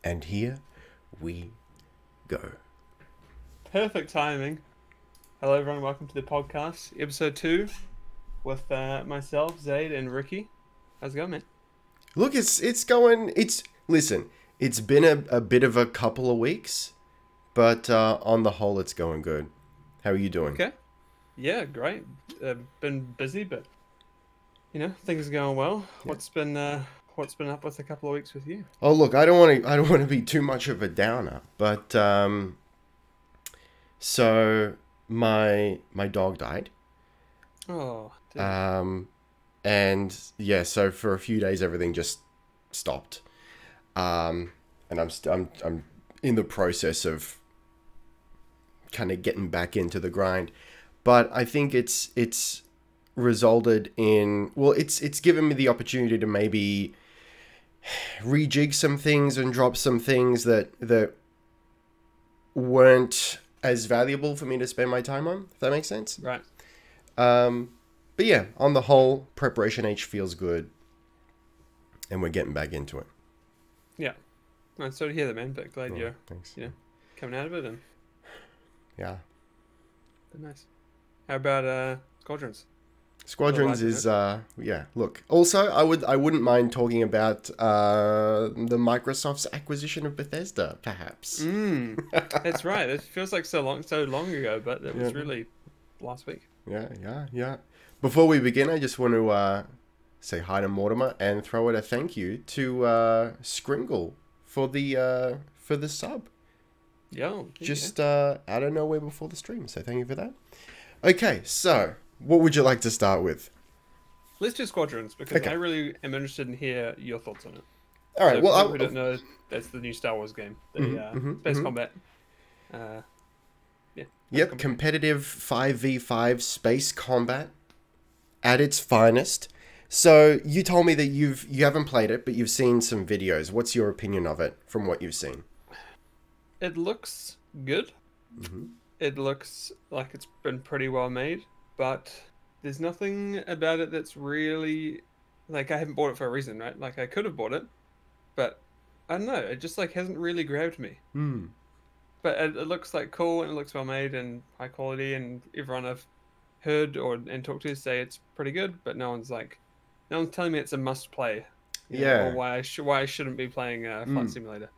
And here we go. Perfect timing. Hello, everyone. Welcome to the podcast, episode 2, with myself, Zade, and Ricky. How's it going, man? Look, it's going. Listen. It's been a bit of a couple of weeks, but on the whole, it's going good. How are you doing? Okay. Yeah, great. Been busy, but things are going well. Yeah. What's been up with a couple of weeks with you? Oh, look, I don't want to be too much of a downer, but so my dog died. Oh, dear. Um, and yeah, so for a few days everything just stopped. And I'm in the process of kind of getting back into the grind, but I think it's resulted in, well, it's given me the opportunity to maybe rejig some things and drop some things that weren't as valuable for me to spend my time on, if that makes sense. Right. Um, but yeah, on the whole, Preparation H feels good, and we're getting back into it. Yeah. I'm sorry to hear that, man, but glad Yeah, you're, thanks. you know, coming out of it and Yeah, but nice. How about Squadrons? A little Squadrons lighter is note. yeah. Look, also I wouldn't mind talking about the Microsoft's acquisition of Bethesda, perhaps. That's right. It feels like so long ago, but it Yeah, was really last week. yeah. Before we begin, I just want to say hi to Mortimer and throw out a thank you to Skringle for the sub. Yo, yeah. Just out of nowhere before the stream. So thank you for that. Okay, so what would you like to start with? Let's do Squadrons because I Okay, really am interested in hear your thoughts on it. all right. So for Well, people who don't know, that's the new Star Wars game, the space mhm. combat. Uh, yeah, space Yep, combat game. competitive 5v5 space combat at its finest. So you told me that you haven't played it, but you've seen some videos. What's your opinion of it from what you've seen? It looks good. It looks like it's been pretty well made, but there's nothing about it that's really like I haven't bought it for a reason, right? Like I could have bought it, but I don't know. It just like hasn't really grabbed me. Hmm. But it looks like cool and it looks well made and high quality, and everyone I've heard or and talked to say it's pretty good, but no one's telling me it's a must play, or Yeah, why I shouldn't be playing Flight mm. Simulator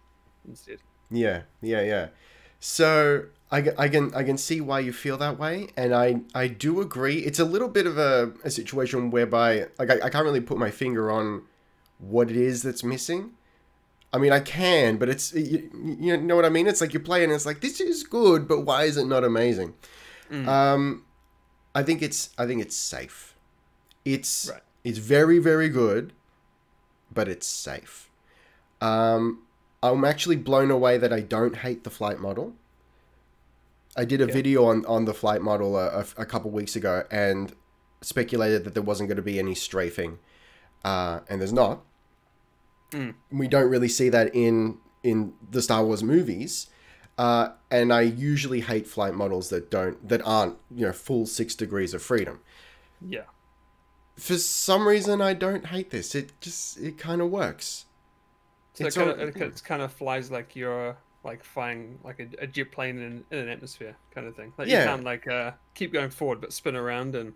instead. Yeah. So I can see why you feel that way, and I do agree. It's a little bit of a situation whereby like I can't really put my finger on what it is that's missing. I mean, I can, but you know what I mean? It's like you play and it's like, this is good, but why is it not amazing? Mm, Um, I think it's safe. It's right. it's very, very good, but it's safe. Um, I'm actually blown away that I don't hate the flight model. I did a Okay. video on the flight model a couple weeks ago and speculated that there wasn't going to be any strafing, and there's not. Mm, We don't really see that in the Star Wars movies. And I usually hate flight models that aren't, full 6 degrees of freedom. yeah. For some reason, I don't hate this. It kind of works. So It's all, it kind of flies like you're like flying like a jet plane in an atmosphere kind of thing. Like you yeah, can't like keep going forward but spin around and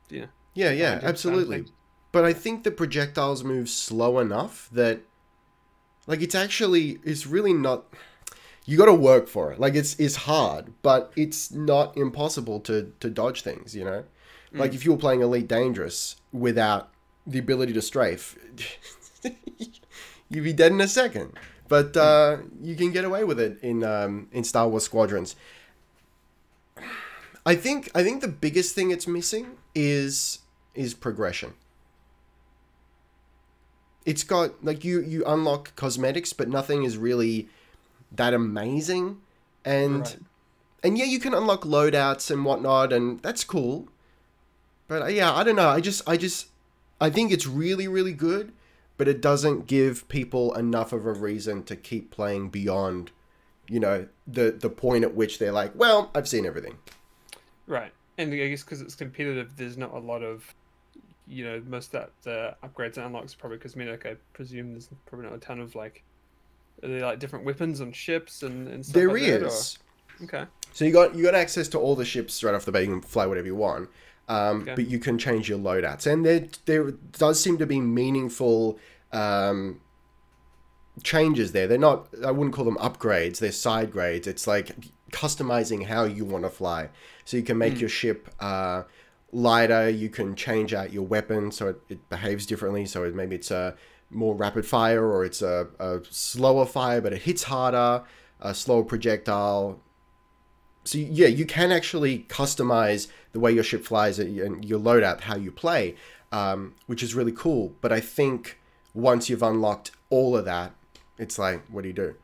you know yeah, get yeah, behind you kind of absolutely. thing. But I think the projectiles move slow enough that, like, it's really not. You got to work for it. Like, it's hard, but it's not impossible to dodge things. Like Mm, if you were playing Elite Dangerous without the ability to strafe, you'd be dead in a second. But mm, you can get away with it in Star Wars Squadrons. I think the biggest thing it's missing is progression. It's got like you unlock cosmetics, but nothing is really that amazing. And right. and yeah, you can unlock loadouts and whatnot, and that's cool. But yeah, I don't know. I think it's really, really good, but it doesn't give people enough of a reason to keep playing beyond, the point at which they're like, well, I've seen everything. Right. And I guess because it's competitive, there's not a lot of, most of that upgrades and unlocks probably cosmetic. I presume there's probably not a ton of like Are there like different weapons on ships and stuff There like that? is. Or... Okay. So you got access to all the ships straight off the bat. You can fly whatever you want, Okay. but you can change your loadouts, and there does seem to be meaningful changes there. They're not, I wouldn't call them upgrades. They're side grades. It's like customizing how you want to fly. So you can make your ship lighter. You can change out your weapon so it behaves differently. So maybe it's a more rapid fire, or it's a slower fire, but it hits harder, a slower projectile. So yeah, you can actually customize the way your ship flies and your loadout, how you play, which is really cool. But I think once you've unlocked all of that, it's like, what do you do?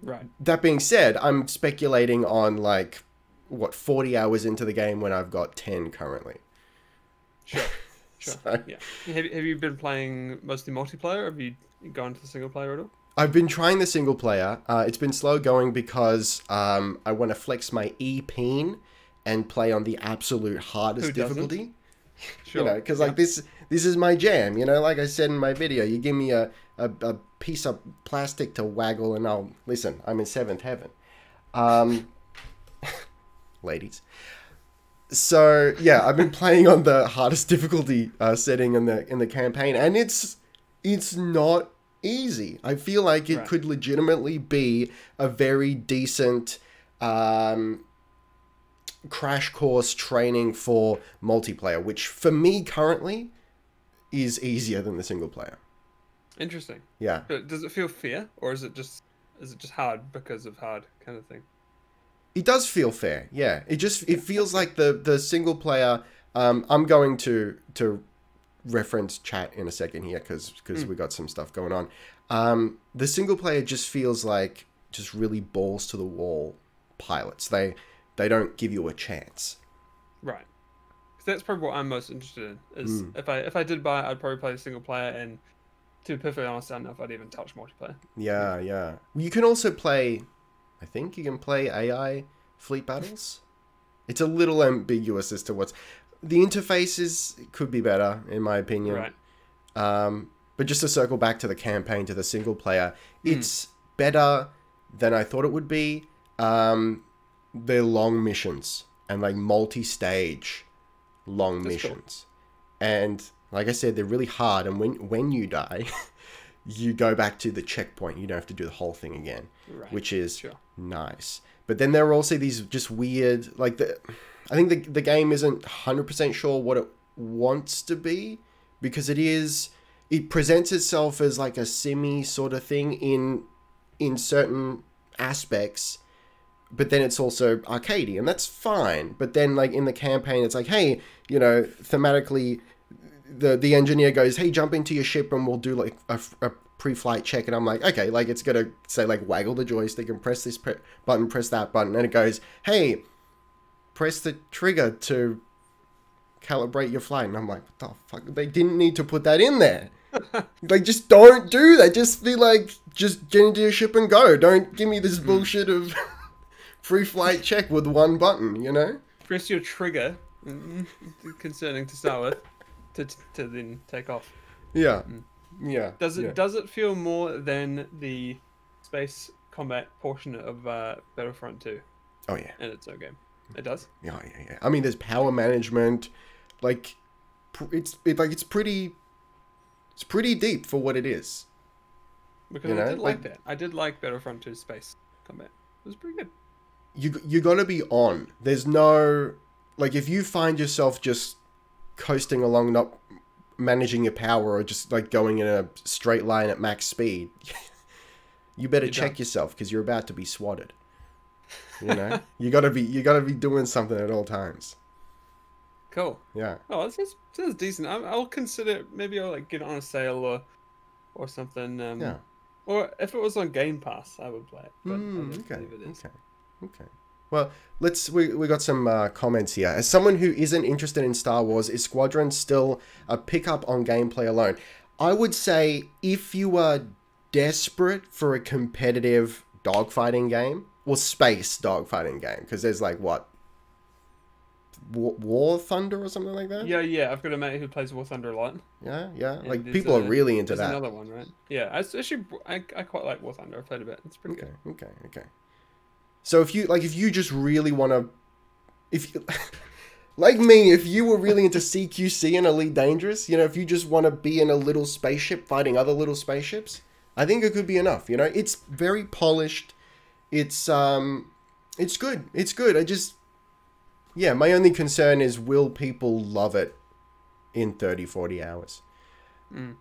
Right. That being said, I'm speculating on like, what, 40 hours into the game when I've got 10 currently. Sure. Sure. So, Yeah. Have you been playing mostly multiplayer, or have you gone to the single player at all? I've been trying the single player. It's been slow going because I want to flex my E-peen and play on the absolute hardest difficulty. Sure. You know, because like this is my jam. You know, like I said in my video, you give me a piece of plastic to waggle and I'll listen. I'm in seventh heaven, ladies. So yeah, I've been playing on the hardest difficulty setting in the campaign, and it's not easy. I feel like it could legitimately be a very decent crash course training for multiplayer, which for me currently is easier than the single player. Interesting. Yeah. But does it feel fair, or is it just hard because of hard kind of thing? It does feel fair. Yeah. It feels like the single player. I'm going to reference chat in a second here because we got some stuff going on. The single player just feels like just really balls to the wall pilots. They don't give you a chance. Right. Because that's probably what I'm most interested in. Is if I did buy it, I'd probably play the single player, and to be perfectly honest, I don't know if I'd even touch multiplayer. Yeah. You can also play. I think you can play AI fleet battles. It's a little ambiguous as to what's. The interfaces could be better, in my opinion. Right. But just to circle back to the campaign, to the single player, it's better than I thought it would be. They're long missions and like multi-stage long missions. Cool. And like I said, they're really hard. And when you die, you go back to the checkpoint. You don't have to do the whole thing again, which is nice. But then there are also these just weird, like I think the game isn't 100% sure what it wants to be, because it presents itself as like a simmy sort of thing in certain aspects, but then it's also arcadey, and that's fine. But then like in the campaign, it's like, hey, you know, thematically, the engineer goes, hey, jump into your ship and we'll do like a pre-flight check, and I'm like, okay, like it's gonna say like waggle the joystick and press this button, press that button, and it goes, hey, press the trigger to calibrate your flight. And I'm like, what the fuck? They didn't need to put that in there. Like, just don't do that. Just be like, just get into your ship and go. Don't give me this bullshit of pre-flight check with one button, you know? Press your trigger, concerning to start with, to then take off. Yeah. Yeah. Does it feel more than the space combat portion of Battlefront 2? Oh yeah. And its own game. It does. Yeah. I mean, there's power management. Like, it's pretty deep for what it is. Because I did like that. I did like Battlefront 2 space combat. It was pretty good. You got to be on. There's no, like, if you find yourself just coasting along, not managing your power, or just like going in a straight line at max speed, you better check yourself, because you're about to be swatted. You know, you gotta be doing something at all times. Cool. Yeah. Oh, that sounds decent. I'll consider, maybe I'll like get it on a sale or something. Yeah. Or if it was on Game Pass, I would play it. But Okay. Well, we got some comments here. As someone who isn't interested in Star Wars, is Squadrons still a pickup on gameplay alone? I would say if you are desperate for a competitive dogfighting game, or space dogfighting game, because there's like, what, War Thunder or something like that. Yeah. I've got a mate who plays War Thunder a lot. Yeah, yeah. And Like people are really into there's that. another one, right? Yeah, I quite like War Thunder. I've played a bit. It's pretty good. Okay. So if you just really want to, if you, like me, if you were really into CQC and Elite Dangerous, if you just want to be in a little spaceship fighting other little spaceships, I think it could be enough. It's very polished. It's good. It's good. My only concern is, will people love it in 30, 40 hours?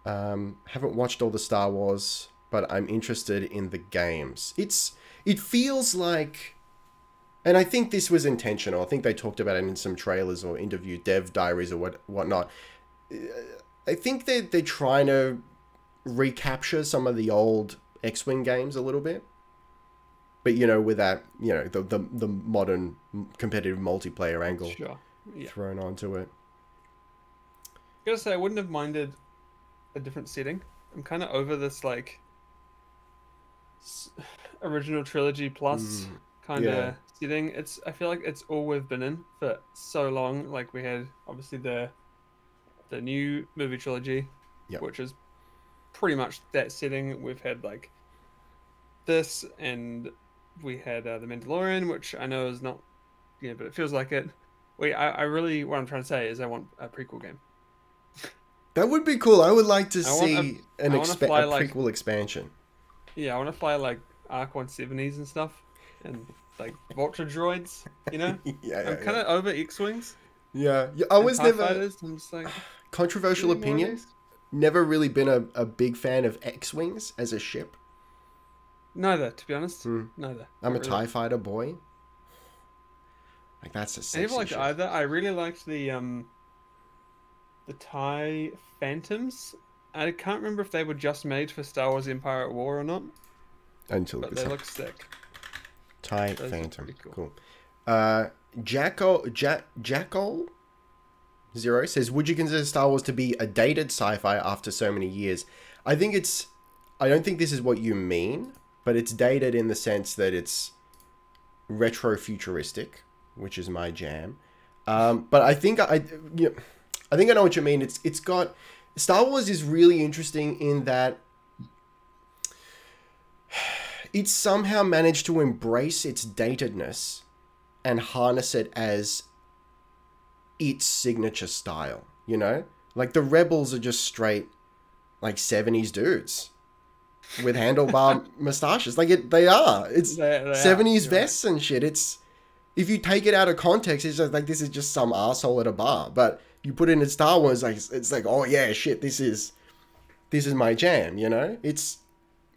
Haven't watched all the Star Wars, but I'm interested in the games. It feels like, and I think this was intentional. I think they talked about it in some trailers or interview dev diaries or whatnot. I think they're trying to recapture some of the old X-Wing games a little bit. But, with that, the modern competitive multiplayer angle thrown onto it. I gotta say, I wouldn't have minded a different setting. I'm kind of over this, like, original trilogy plus kind of setting. I feel like it's all we've been in for so long. Like, we had, obviously, the new movie trilogy, which is pretty much that setting. We've had, like, this, and we had The Mandalorian, which I know is not, but it feels like it. I really, what I'm trying to say is I want a prequel game. That would be cool. I would like to see a prequel expansion. Yeah, I want to fly like Arc 170s and stuff, and like Vulture droids. I'm kind of over X-wings. Yeah, I was never. I'm just like, controversial opinion. Never really been a big fan of X-wings as a ship. Neither, to be honest. Neither. I'm a TIE fighter boy. Like, that's a sexy I never liked ship. either. I really liked the TIE Phantoms. I can't remember if they were just made for Star Wars Empire at War or not. But they look sick. TIE Phantom. Cool. Jackal Zero says, would you consider Star Wars to be a dated sci-fi after so many years? I don't think this is what you mean, but it's dated in the sense that it's retro-futuristic, which is my jam. But I think I know what you mean. It's got, Star Wars is really interesting in that it's somehow managed to embrace its datedness and harness it as its signature style, Like, the Rebels are just straight, like, 70s dudes with handlebar mustaches. Like, they are. It's 70s vests and shit. It's, if you take it out of context, it's just like, this is just some asshole at a bar. But you put it in Star Wars, like, it's like, oh yeah, shit, this is my jam,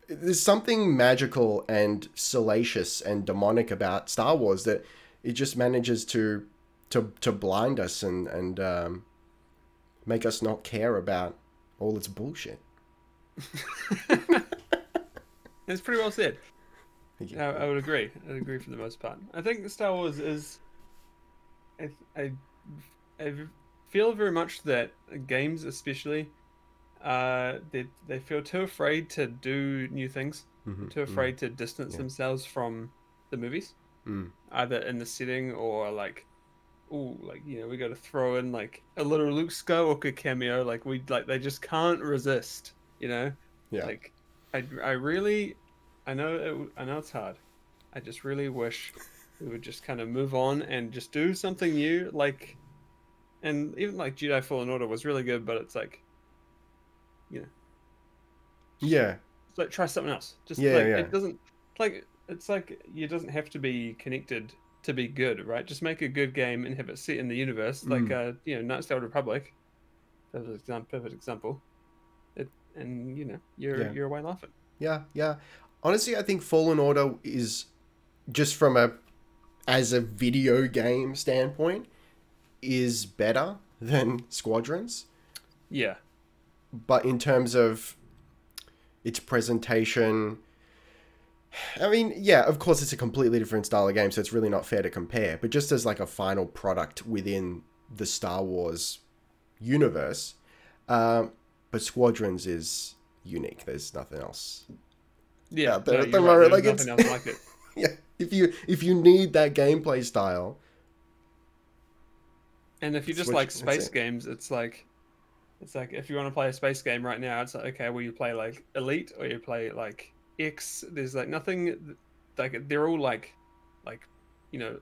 There's something magical and salacious and demonic about Star Wars that it just manages to blind us and make us not care about all its bullshit. It's pretty well said. I would agree. I'd agree for the most part. I think Star Wars is... I feel very much that games especially, they feel too afraid to do new things, too afraid to distance themselves from the movies, either in the setting or like, we got to throw in like a little Luke Skywalker cameo, they just can't resist, Like, I know it's hard. I just really wish we would just kind of move on and just do something new, like, and even like Jedi Fallen Order was really good, but it's like, it's like, try something else. It doesn't, like, it's like, it doesn't have to be connected to be good, right? Just make a good game and have it set in the universe, like Knights of the Old Republic. Perfect example. You're away laughing. Yeah. Honestly, I think Fallen Order is, just from as a video game standpoint, is better than Squadrons. Yeah. But in terms of its presentation, I mean, yeah, of course it's a completely different style of game, so it's really not fair to compare. But just as like a final product within the Star Wars universe, but Squadrons is unique. There's nothing else. Yeah, out there at the right. moment. There's Like, nothing it's else like it. yeah. If you need that gameplay style, And if you just Switch, like that's space it. games, it's like if you want to play a space game right now, it's like, okay, will you play like Elite or you play like X? There's like nothing like they're all like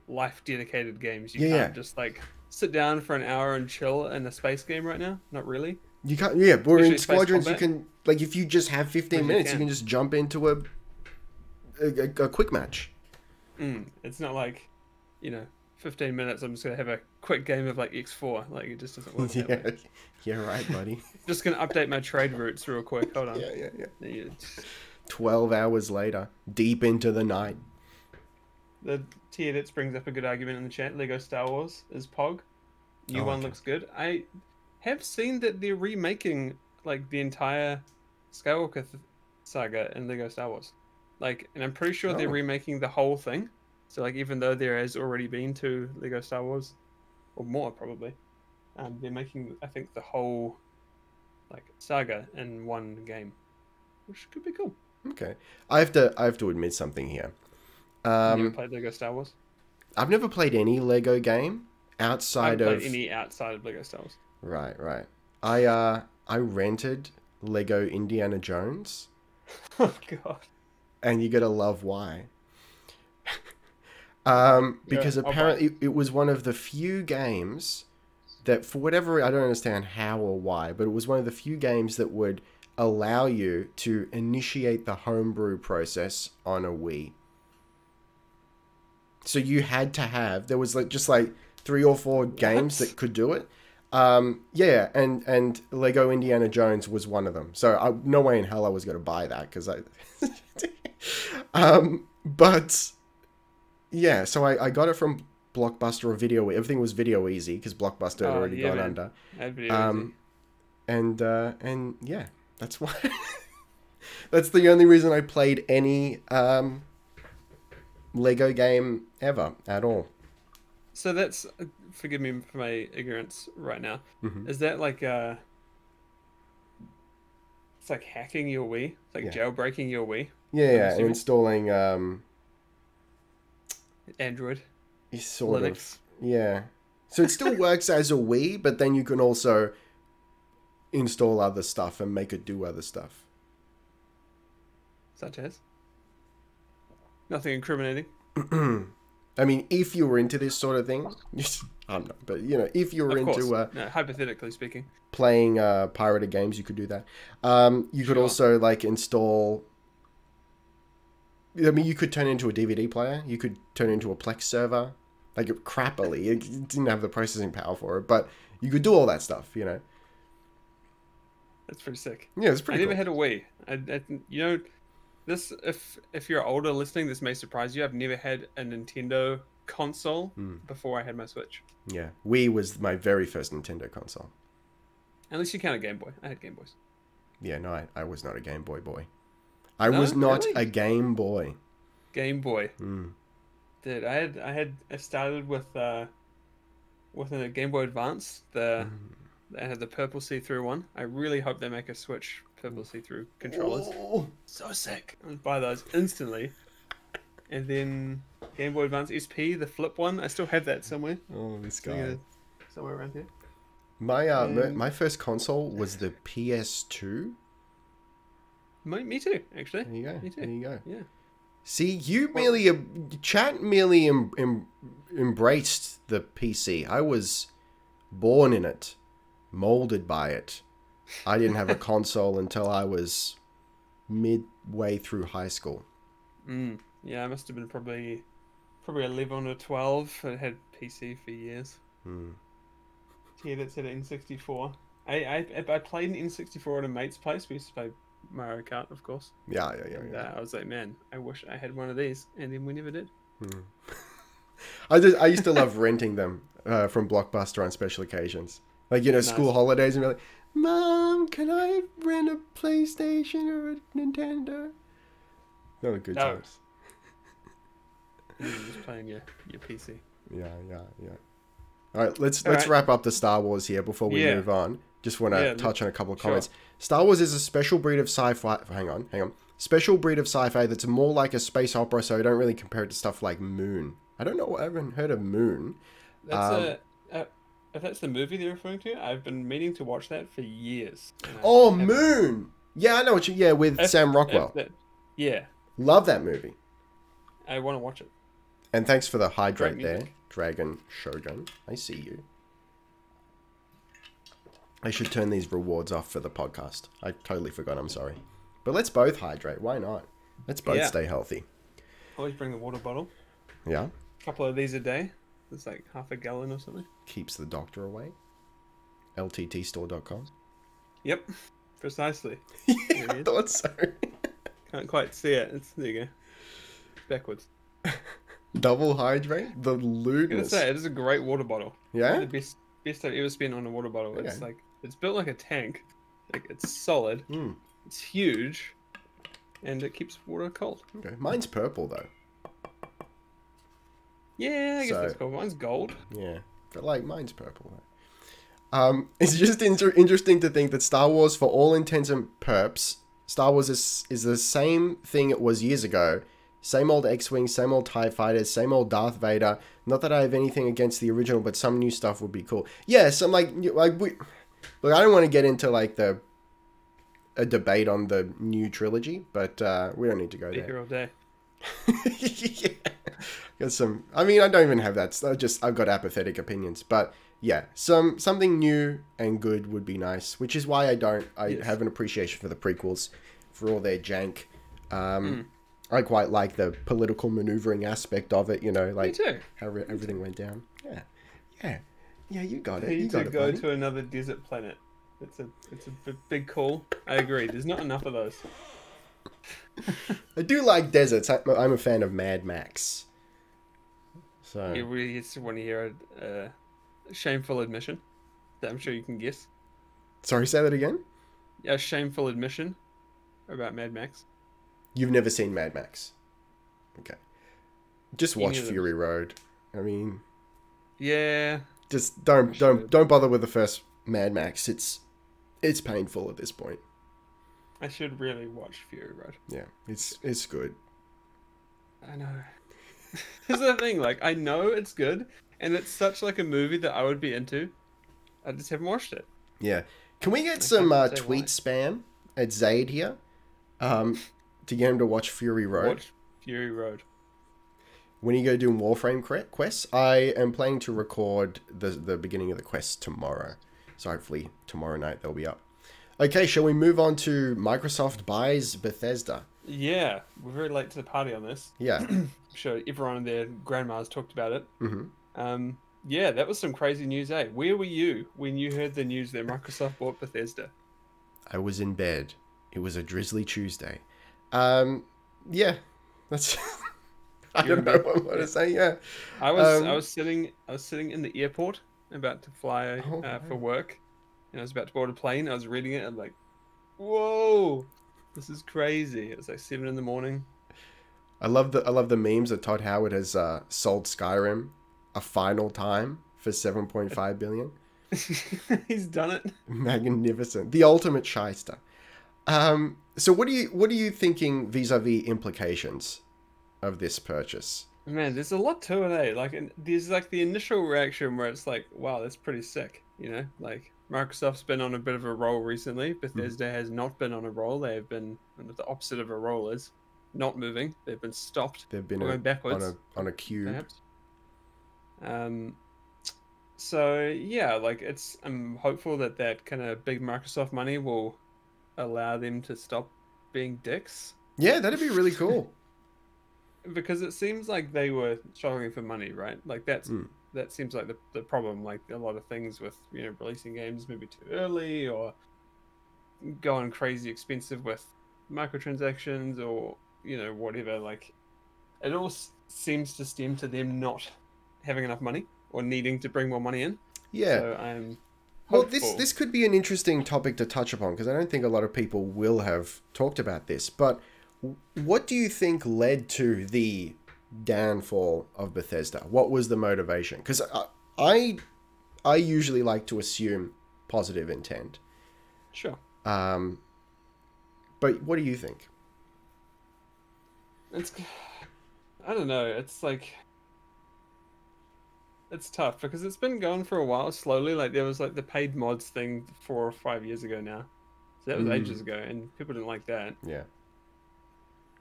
life dedicated games. You Yeah, yeah. can't just like sit down for an hour and chill in a space game right now. Not really. You can't. Yeah, but in Especially space Squadrons, you combat. can like if you just have 15 Because you minutes, you can. can just jump into a quick match. It's not like, 15 minutes. I'm just gonna have a quick game of like X4. Like it just doesn't work that Yeah, way. yeah, right, buddy. Just gonna update my trade routes real quick. Hold on. Yeah, yeah, yeah. Yeah. 12 hours later, deep into the night. The T Edits brings up a good argument in the chat. Lego Star Wars is POG. New Oh, one okay. looks good. I have seen that they're remaking like the entire Skywalker saga in Lego Star Wars. Like, and I'm pretty sure they're Oh. remaking the whole thing. So like, even though there has already been 2 Lego Star Wars, or more probably, they're making I think the whole like saga in one game, which could be cool. Okay. I have to admit something here. You never Um, played Lego Star Wars? I've never played any Lego game I outside haven't of played any outside of Lego Star Wars. right. I rented Lego Indiana Jones, Oh god. and you gotta love why. Because Yeah, I'll buy apparently it was one of the few games that, for whatever, I don't understand how or why, but it was one of the few games that would allow you to initiate the homebrew process on a Wii. So you had to have, there was like just like 3 or 4 games that could do it. Yeah, and Lego Indiana Jones was one of them. So no way in hell I was going to buy that because but yeah, so I got it from Blockbuster or Video. Everything was Video Easy because Blockbuster had already gone man. under. That'd be easy. And yeah, that's why. That's the only reason I played any Lego game ever at all. So that's forgive me for my ignorance right now. Mm-hmm. Is that like it's like hacking your Wii? It's like Yeah. jailbreaking your Wii? Yeah, and assuming? installing Android. sort Linux. of, yeah. So it still works as a Wii, but then you can also install other stuff and make it do other stuff. Such as? Nothing incriminating. I mean, if you were into this sort of thing, I'm not, but if you were Of course. into No, hypothetically speaking. playing pirated games, you could do that. You could Sure. also like install. I mean, you could turn it into a DVD player. You could turn it into a Plex server. Like crappily, it didn't have the processing power for it, but you could do all that stuff. That's pretty sick. Yeah, it's I pretty never cool. had a Wii. This if you're older listening, this may surprise you. I've never had a Nintendo console before I had my Switch. Yeah, Wii was my very first Nintendo console. At least you count a Game Boy. I had Game Boys. Yeah, no, I was not a Game Boy boy. I No, was not really? a Game Boy. Game Boy. Mm. Dude, I started with a Game Boy Advance. I had the purple see-through one. I really hope they make a Switch purple see-through controllers. Oh, So sick. I would buy those instantly. And then Game Boy Advance SP, the flip one. I still have that somewhere. this guy. Somewhere around here. My first console was the PS2. Me too, actually. There you go. Me too. There you go. Yeah. See, you chat merely embraced the PC. I was born in it, molded by it. I didn't have a console until I was midway through high school. Yeah, I must have been probably 11 or 12. I had PC for years. Yeah, that's at N64. I played an N64 at a mate's place. We used to play Mario Kart, of course. Yeah. And, I was like, man, I wish I had one of these, and then we never did. I used to love renting them from Blockbuster on special occasions, like school holidays, and be like, "Mom, can I rent a PlayStation or a Nintendo?" Not a good No. times. And you're just playing your PC. Yeah. All right, let's right. wrap up the Star Wars here before we Yeah. move on. Just want to Yeah, touch on a couple of sure. comments. Star Wars is a special breed of sci-fi. Hang on. Special breed of sci-fi that's more like a space opera, so I don't really compare it to stuff like Moon. I don't know. I haven't heard of Moon. That's a if that's the movie they're referring to, I've been meaning to watch that for years. Oh, Moon! Yeah, I know what you... Yeah, with Sam If Rockwell. yeah, Love that movie. I want to watch it. And thanks for the hydrate Great there, music. Dragon Shogun. I see you. I should turn these rewards off for the podcast. I totally forgot, I'm sorry. But let's both hydrate. Why not? Let's both stay healthy. Always bring the water bottle. Yeah. A couple of these a day. It's like half a gallon or something. Keeps the doctor away. LTTstore.com. Yep, precisely. Yeah, I thought so. Can't quite see it. There you go. Backwards. Double hydrate? The I'm gonna lewdness. say, it is a great water bottle. Yeah? The best I've ever spent on a water bottle. Okay. It's like, it's built like a tank. Like, it's solid. Mm. It's huge. And it keeps water cold. Okay. Mine's purple, though. Yeah, I guess that's cool. Mine's gold. Yeah. But, like, mine's purple, though. It's just interesting to think that Star Wars, for all intents and purposes, Star Wars is the same thing it was years ago. Same old X-Wing, same old TIE fighters, same old Darth Vader. Not that I have anything against the original, but some new stuff would be cool. Yeah, some look, I don't want to get into like a debate on the new trilogy, but we don't need to go Be there. here all day. Yeah. Got some. I mean, I don't even have that. I've got apathetic opinions, but yeah, something new and good would be nice. Which is why I have an appreciation for the prequels, for all their jank. I quite like the political maneuvering aspect of it. You know, like how everything went down. Yeah. You got it. You got it. Go to another desert planet. It's a big call. I agree. There's not enough of those. I do like deserts. I'm a fan of Mad Max. So You really just want to hear a shameful admission that I'm sure you can guess. sorry, say that again. A shameful admission about Mad Max. You've never seen Mad Max. Okay. Just watch Any of them. Fury Road. I mean, Yeah. just don't bother with the first Mad Max. It's painful at this point. I should really watch Fury Road. Yeah, it's good. I know. This is the thing, like, I know it's good, and it's such like a movie that I would be into. I just haven't watched it. Yeah. Can we get some tweet spam at Zade here? To get him to watch Fury Road. Watch Fury Road. When you go doing Warframe quests, I am planning to record the beginning of the quest tomorrow. So hopefully tomorrow night they'll be up. Okay, shall we move on to Microsoft buys Bethesda? Yeah, we're very late to the party on this. Yeah. I'm sure everyone and their grandmas talked about it. Mm-hmm. Yeah, that was some crazy news, eh? Where were you when you heard the news that Microsoft bought Bethesda? I was in bed. It was a drizzly Tuesday. Yeah, that's... I don't know what to say, yeah. I was sitting in the airport about to fly for work, and I was about to board a plane. I was reading it, and I'm like, whoa, this is crazy. It was like 7 a.m. I love the memes that Todd Howard has sold Skyrim a final time for $7.5 billion. He's done it. Magnificent. The ultimate shyster. So what are you thinking vis-a-vis implications of this purchase? Man, there's a lot to it, eh? Like, there's like the initial reaction where it's like, wow, that's pretty sick, you know? Like, Microsoft's been on a bit of a roll recently. Bethesda has not been on a roll. They have been, the opposite of a roll is not moving. They've been stopped. They've been going backwards on a cube. Perhaps. So yeah, like I'm hopeful that kind of big Microsoft money will allow them to stop being dicks. Yeah, that'd be really cool. Because it seems like they were struggling for money, right? Like that seems like the problem. Like a lot of things with releasing games maybe too early or going crazy expensive with microtransactions or whatever. Like it all seems to stem to them not having enough money or needing to bring more money in. Yeah. So I'm hopeful. Well, this could be an interesting topic to touch upon because I don't think a lot of people will have talked about this. But what do you think led to the downfall of Bethesda? What was the motivation? Because I usually like to assume positive intent. Sure. But what do you think? I don't know. It's like it's tough because it's been going for a while slowly. Like there was like the paid mods thing 4 or 5 years ago now. So that was ages ago, and people didn't like that. Yeah.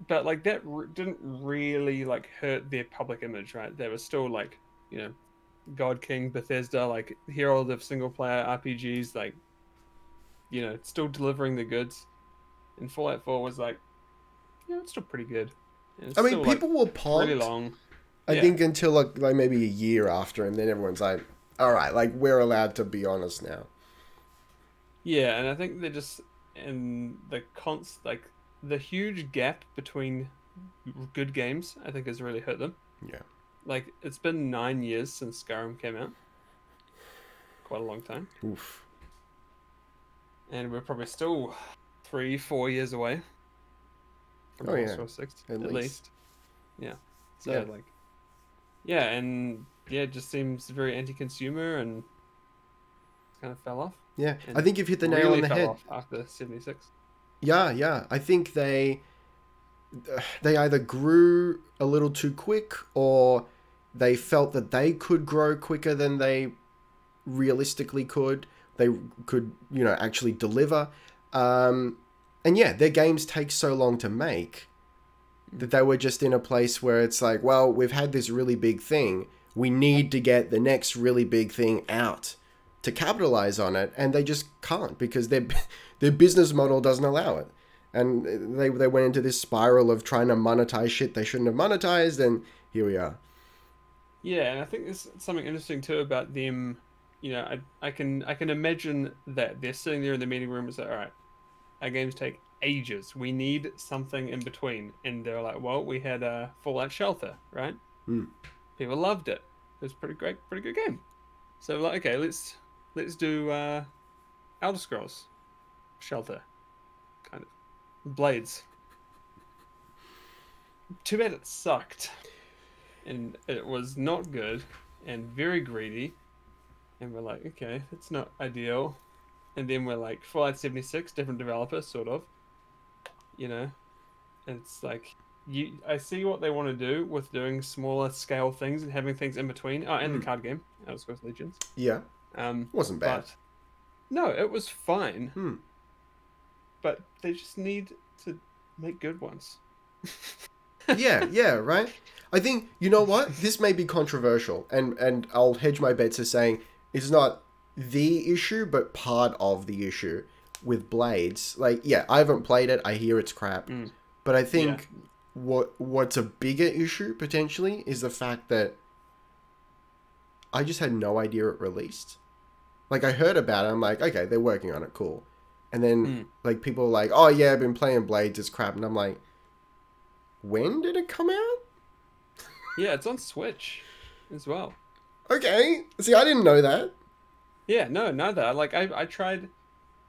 But like that didn't really like hurt their public image, right? They were still like, you know, God King Bethesda, like herald of single player RPGs, like, you know, still delivering the goods. And Fallout 4 was like, yeah, it's still pretty good. And it's I mean, still, people like, were pumped. really long. I think until like maybe a year after, and then everyone's like, all right, like we're allowed to be honest now. Yeah, and I think they're just in the like the huge gap between good games, I think has really hurt them. Yeah. Like it's been 9 years since Skyrim came out. Quite a long time. Oof. And we're probably still 3-4 years away from Star Wars 6 at least. Yeah. So like yeah, and yeah, it just seems very anti-consumer and kind of fell off. Yeah, I think you've hit the nail on the head. Off after 76. Yeah. I think they either grew a little too quick, or they felt that they could grow quicker than they realistically could. They could, you know, actually deliver. And yeah, their games take so long to make that they were just in a place where it's like, well, we've had this really big thing. We need to get the next really big thing out to capitalize on it, and they just can't because their business model doesn't allow it. And they went into this spiral of trying to monetize shit they shouldn't have monetized, and here we are. Yeah, and I think there's something interesting too about them. You know, I can imagine that they're sitting there in the meeting room and say, all right, our games take ages. We need something in between. And they're like, well, we had a Fallout Shelter, right? People loved it. It was pretty good game. So like, okay, let's do Elder Scrolls Shelter, kind of Blades. Too bad it sucked, and it was not good and very greedy. And we're like, okay, it's not ideal. And then we're like, Fallout 76, different developer, sort of. You know, and it's like I see what they want to do with doing smaller scale things and having things in between. Oh, and the card game, Elder Scrolls Legends. Yeah. Wasn't bad. But, no, it was fine. But they just need to make good ones. yeah, right? I think, you know what? This may be controversial, and I'll hedge my bets as saying it's not the issue, but part of the issue with Blades. Like, yeah, I haven't played it. I hear it's crap. But I think what's a bigger issue, potentially, is the fact that I just had no idea it released. Like, I heard about it. I'm like, okay, they're working on it. Cool. And then, like, people are like, oh, yeah, I've been playing Blades. It's crap. And I'm like, when did it come out? Yeah, it's on Switch as well. Okay. See, I didn't know that. Yeah, no, neither. Like, I tried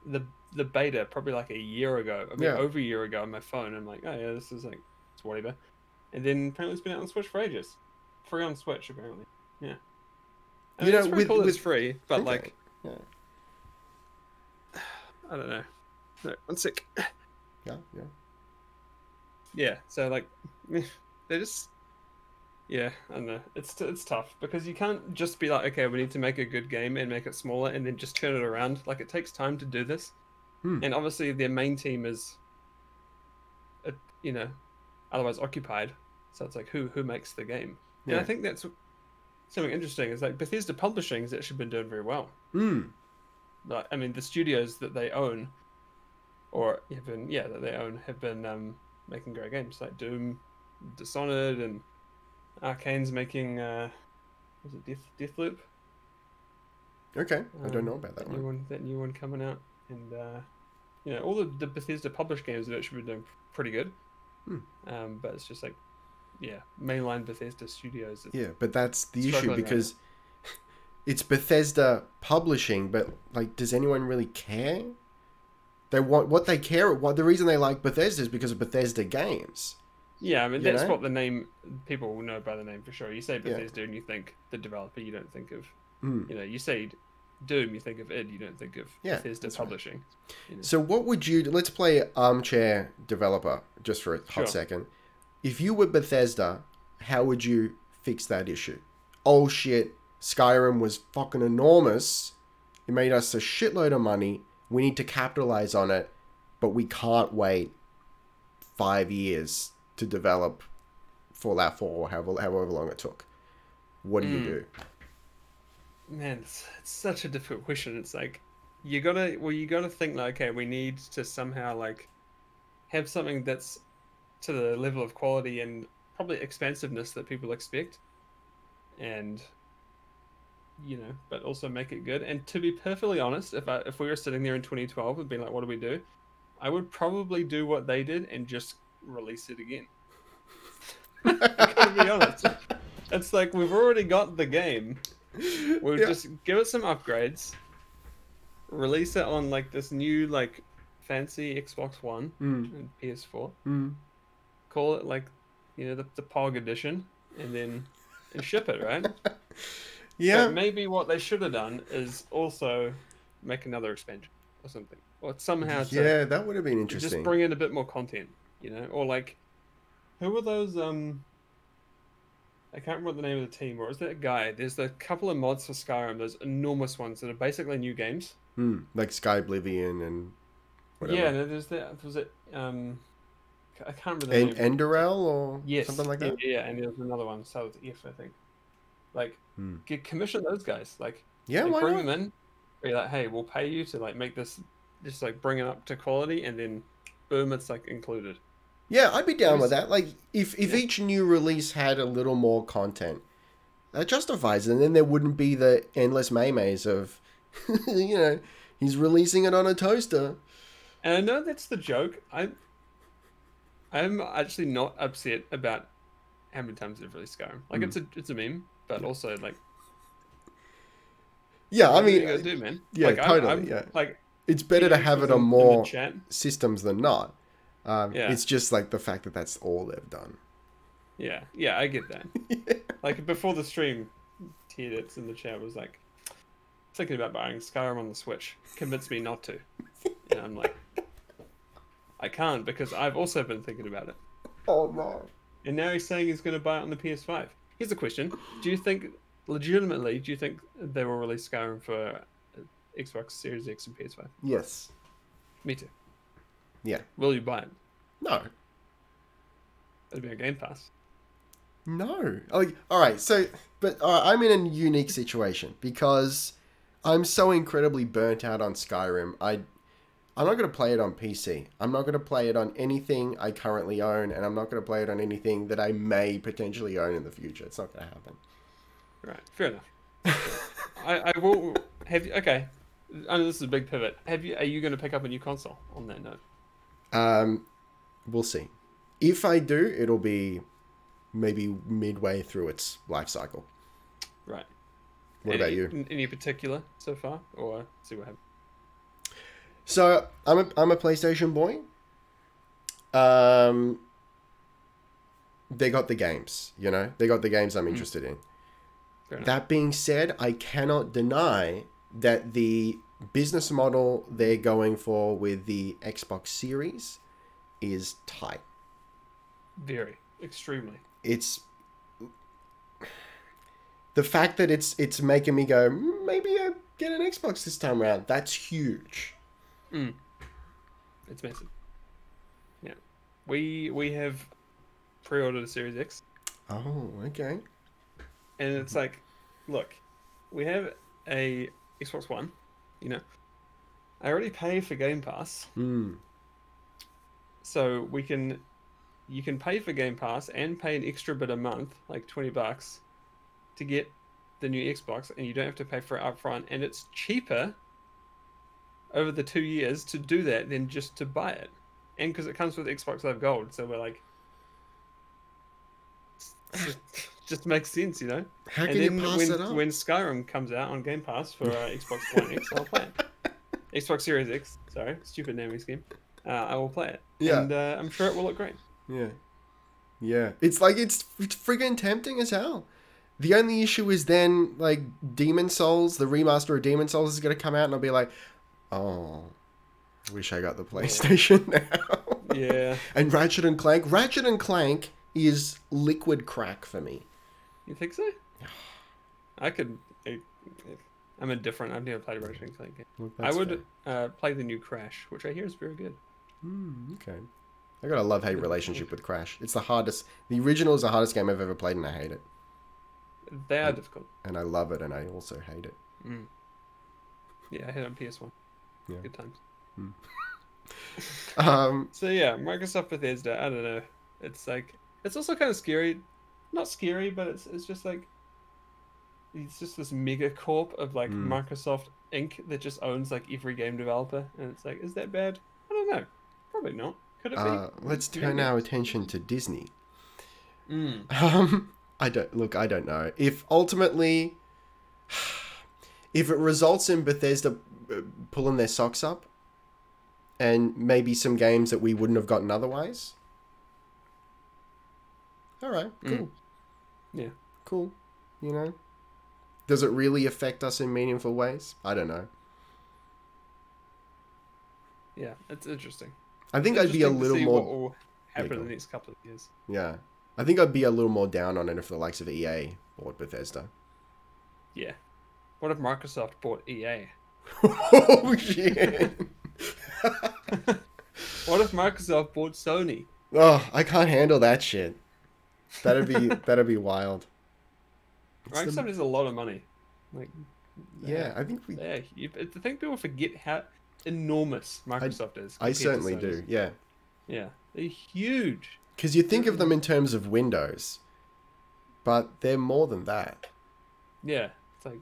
the beta probably like a year ago. I mean, over a year ago on my phone. I'm like, oh, yeah, this is like, it's whatever. And then apparently it's been out on Switch for ages. Free on Switch, apparently. Yeah. I mean, it's pretty cool that it's free, but like... Yeah. I don't know. No, one sec. Yeah. Yeah, so like, they're just... Yeah, I don't know. It's tough because you can't just be like, okay, we need to make a good game and make it smaller and then just turn it around. Like, it takes time to do this. And obviously their main team is, you know, otherwise occupied. So it's like, who makes the game? Yeah. And I think that's something interesting. Is like Bethesda Publishing has actually been doing very well. Like, I mean, the studios that they own, or have been, that they own, have been making great games like Doom, Dishonored, and Arcane's making was it Deathloop? Okay, I don't know about that one. That new one coming out, and you know, all the Bethesda published games have actually been doing pretty good. But it's just like, mainline Bethesda studios. Yeah, but that's the issue because it's Bethesda publishing, but like, does anyone really care? They want what they care. What the reason they like Bethesda is because of Bethesda games. Yeah, I mean, that's what the name, people will know by the name for sure. You say Bethesda and you think the developer, you don't think of, you know, you say Doom, you think of id, you don't think of Bethesda Publishing. Right. You know? So what would you, let's play armchair developer just for a hot second. If you were Bethesda, how would you fix that issue? Oh shit, Skyrim was fucking enormous. It made us a shitload of money. We need to capitalize on it, but we can't wait 5 years to develop Fallout 4 or however long it took. What do you do? Man, it's such a difficult question. It's like you gotta think like, okay, we need to somehow like have something that's to the level of quality and probably expansiveness that people expect, and but also make it good. And to be perfectly honest, if we were sitting there in 2012 and being like, what do we do? I would probably do what they did and just release it again. I gotta be honest. It's like we've already got the game. We'll just give it some upgrades, release it on like this new like fancy Xbox One and PS4. Call it like the POG edition, and ship it, right? Yeah. But maybe what they should have done is also make another expansion or something, or somehow that would have been interesting. Just bring in a bit more content, or like who were those I can't remember the name of the team, or is that guy? There's a couple of mods for Skyrim, those enormous ones that are basically new games. Like Sky Oblivion and whatever. Yeah, there's that. Was it I can't remember the name. Enderel or something like that? Yeah, and there's another one, so it's F, I think. Like, commission those guys. Like, why bring not? them in. Be like, hey, we'll pay you to like make this, just like bring it up to quality, and then boom, it's like included. Yeah, I'd be down with that. Like, if each new release had a little more content, that justifies it. And then there wouldn't be the endless maymays of, he's releasing it on a toaster. And I know that's the joke. I'm actually not upset about how many times they've released Skyrim. Like, it's a meme, but also, like... Yeah, I mean... What are you gonna do, man? Yeah, like, totally, Like, it's better to have it on more chat. systems than not. It's just like the fact that that's all they've done. Yeah, I get that. Like before the stream, Tedits in the chat was like, thinking about buying Skyrim on the Switch. Convinced me not to. And I'm like, I can't because I've also been thinking about it. Oh no. And now he's saying he's going to buy it on the PS5. Here's a question. Do you think they will release Skyrim for Xbox Series X and PS5? Yes. Me too. Yeah. Will you buy it? No. It'll be a Game Pass. No. Like, all right. So, but I'm in a unique situation because I'm so incredibly burnt out on Skyrim. I'm not going to play it on PC. I'm not going to play it on anything I currently own, and I'm not going to play it on anything that I may potentially own in the future. It's not going to happen. Right. Fair enough. I will have you. Okay. I know this is a big pivot. Are you going to pick up a new console on that note? We'll see. If I do, it'll be maybe midway through its life cycle. Right. What about you? Any particular so far, or see what happens? So I'm a PlayStation boy. They got the games, They got the games I'm interested in. That being said, I cannot deny that the business model they're going for with the Xbox Series is tight. Very, extremely. It's the fact that it's making me go, maybe I get an Xbox this time around. That's huge. It's massive. Yeah, we have pre-ordered a Series X. Oh, okay. And it's like, look, we have a Xbox One. I already pay for Game Pass. So you can pay for Game Pass and pay an extra bit a month, like $20, to get the new Xbox, and you don't have to pay for it upfront, and it's cheaper over the 2 years to do that than just to buy it. And because it comes with Xbox Live Gold, so we're like, just makes sense, How can you pass it up? When Skyrim comes out on Game Pass for Xbox One X, I'll play it. Xbox Series X, sorry, stupid naming scheme. I will play it. Yeah. And I'm sure it will look great. Yeah. Yeah. It's like, it's friggin' tempting as hell. The only issue is then, like, Demon Souls, the remaster of Demon Souls is going to come out, and I'll be like, oh, I wish I got the PlayStation now. Yeah. And Ratchet and Clank. Ratchet and Clank is liquid crack for me. You think so? I could I'm indifferent. I've never played a role-playing game. Well, I that's would play the new Crash, which I hear is very good. Okay. I got a love-hate relationship with Crash. It's the hardest. The original is the hardest game I've ever played, and I hate it. They are difficult. And I love it, and I also hate it. Yeah, I had it on PS1. Yeah. Good times. So yeah, Microsoft Bethesda. I don't know. It's like it's also kind of scary. Not scary, but it's just like it's just this mega corp of like Microsoft Inc. that just owns like every game developer, and it's like, is that bad? I don't know. Probably not. Could it be? Let's turn our attention to Disney. I don't know. If ultimately, if it results in Bethesda pulling their socks up, and maybe some games that we wouldn't have gotten otherwise. All right, cool. Yeah, cool. You know, does it really affect us in meaningful ways? I don't know. Yeah, it's interesting. I think I'd be a little more. What will happen in the next couple of years? Yeah, I think I'd be a little more down on it if the likes of EA bought Bethesda. Yeah. What if Microsoft bought EA? Oh shit! What if Microsoft bought Sony? Oh, I can't handle that shit. That'd be wild. Microsoft has a lot of money. Like, yeah, I think I think people forget how enormous Microsoft is. I certainly do. Yeah. Yeah, they're huge. Because you think of them in terms of Windows, but they're more than that. Yeah, it's like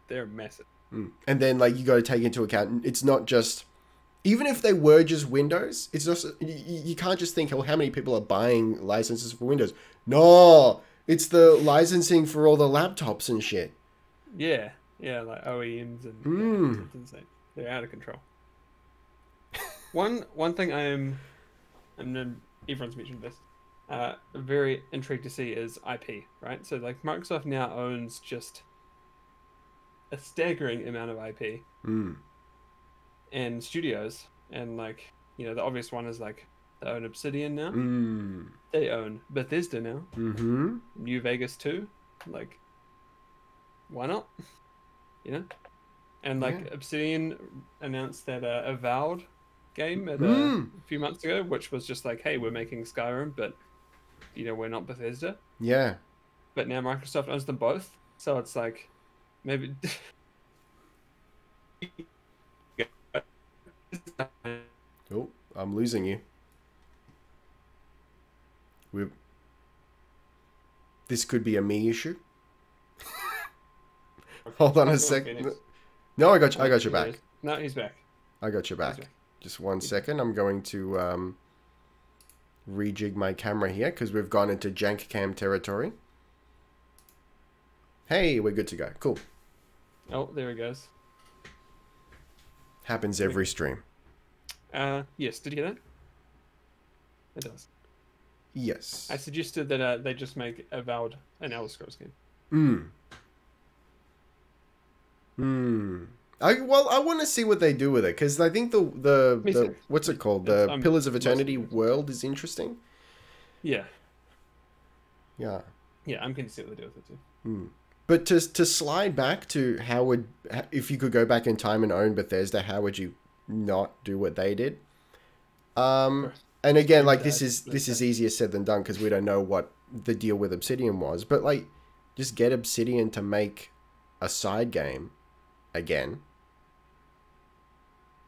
they're massive. And then like you got to take into account, it's not just, even if they were just Windows, it's just, you can't just think, oh, how many people are buying licenses for Windows? No, it's the licensing for all the laptops and shit. Yeah, like OEMs and it's insane. They're out of control. One thing and everyone's mentioned this, very intrigued to see is IP, right? So like Microsoft now owns just a staggering amount of IP and studios, and like, you know, the obvious one is like they own Obsidian now. They own Bethesda now. New Vegas 2. Like, why not? You know? And like Obsidian announced that Avowed game a few months ago, which was just like, hey, we're making Skyrim, but you know, we're not Bethesda. Yeah. But now Microsoft owns them both, so it's like maybe. Oh, I'm losing you. This could be a me issue. Hold on a second. No, I got you back. No, he's back. I got you back. Just 1 second. I'm going to rejig my camera here because we've gone into jank cam territory. Hey, we're good to go. Cool. Oh, there he goes. Happens every stream. Yes. Did you hear that? It does. Yes. I suggested that they just make Avowed an Elder Scrolls game. I want to see what they do with it because I think the what's it called, the Pillars of Eternity world is interesting. Yeah. Yeah. Yeah, I'm going to see what they do with it too. But to slide back to if you could go back in time and own Bethesda, how would you not do what they did? And again, like this is easier said than done because we don't know what the deal with Obsidian was. But like, just get Obsidian to make a side game again,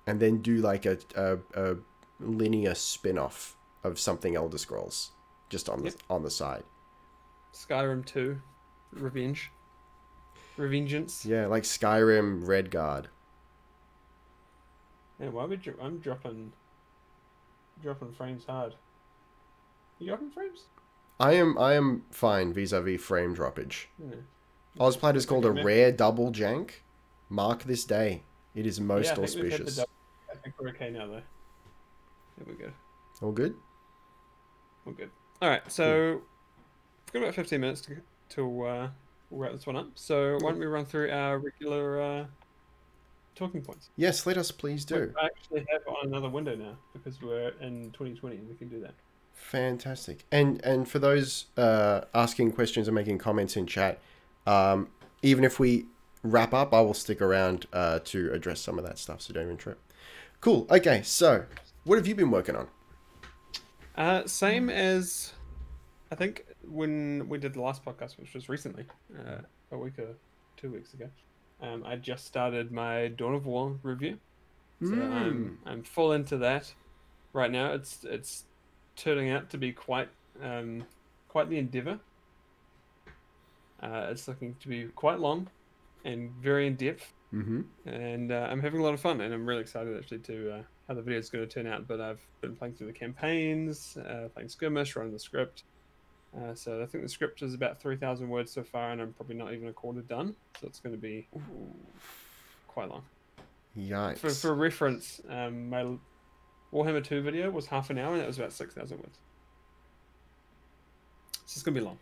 and then do like a linear spin-off of something Elder Scrolls just on the side. Skyrim 2, Revengeance. Yeah, like Skyrim Redguard. Yeah, I'm dropping frames hard. You dropping frames? I am fine vis-a-vis frame droppage. Ozplat is called a rare double jank. Mark this day. It is most auspicious. I think we're okay now, though. There we go. All good? All good. All right, so we've got about 15 minutes to wrap this one up. So why don't we run through our regular talking points? Yes, let us please do. I actually have on another window now because we're in 2020 and we can do that. Fantastic. And for those asking questions and making comments in chat, even if we wrap up, I will stick around to address some of that stuff, so don't even trip. Cool. Okay, so what have you been working on? Same as I think when we did the last podcast, which was recently, a week or 2 weeks ago. I just started my Dawn of War review, so I'm full into that right now. It's turning out to be quite the endeavor. It's looking to be quite long and very in depth, and I'm having a lot of fun, and I'm really excited actually to how the video is going to turn out. But I've been playing through the campaigns, playing skirmish, running the script. So I think the script is about 3,000 words so far, and I'm probably not even a quarter done. So it's going to be quite long. Yikes. For reference, my Warhammer 2 video was half an hour, and that was about 6,000 words. So it's going to be long.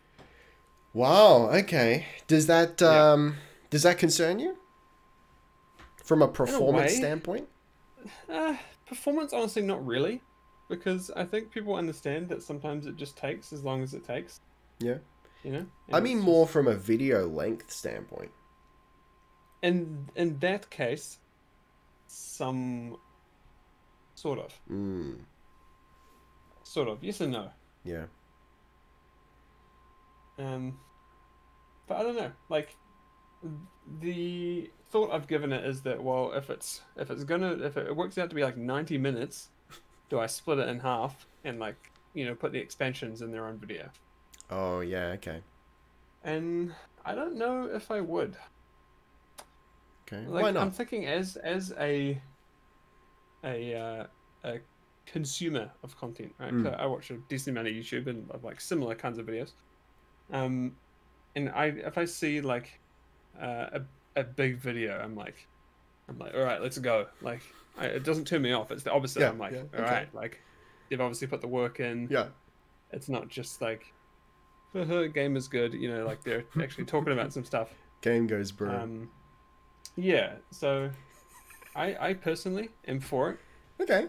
Wow. Okay. Does that concern you from a performance standpoint? Performance, honestly, not really. Because I think people understand that sometimes it just takes as long as it takes. Yeah. You know? I mean more from a video length standpoint. And in that case, some sort of. Sort of. Yes and no. Yeah. But I don't know. Like, the thought I've given it is that, well, if it works out to be like 90 minutes, do I split it in half and, like, you know, put the expansions in their own video? Oh yeah, okay. And I don't know if I would. Okay, like, why not? I'm thinking as a consumer of content, right? So I watch a decent amount of YouTube and like similar kinds of videos. And if I see like a big video, I'm like, all right, let's go. Like, it doesn't turn me off. It's the opposite. Yeah, I'm like, yeah, all right, like, they've obviously put the work in. Yeah. It's not just like, game is good. You know, like, they're actually talking about some stuff. Game goes bro. Yeah. So, I personally am for it. Okay.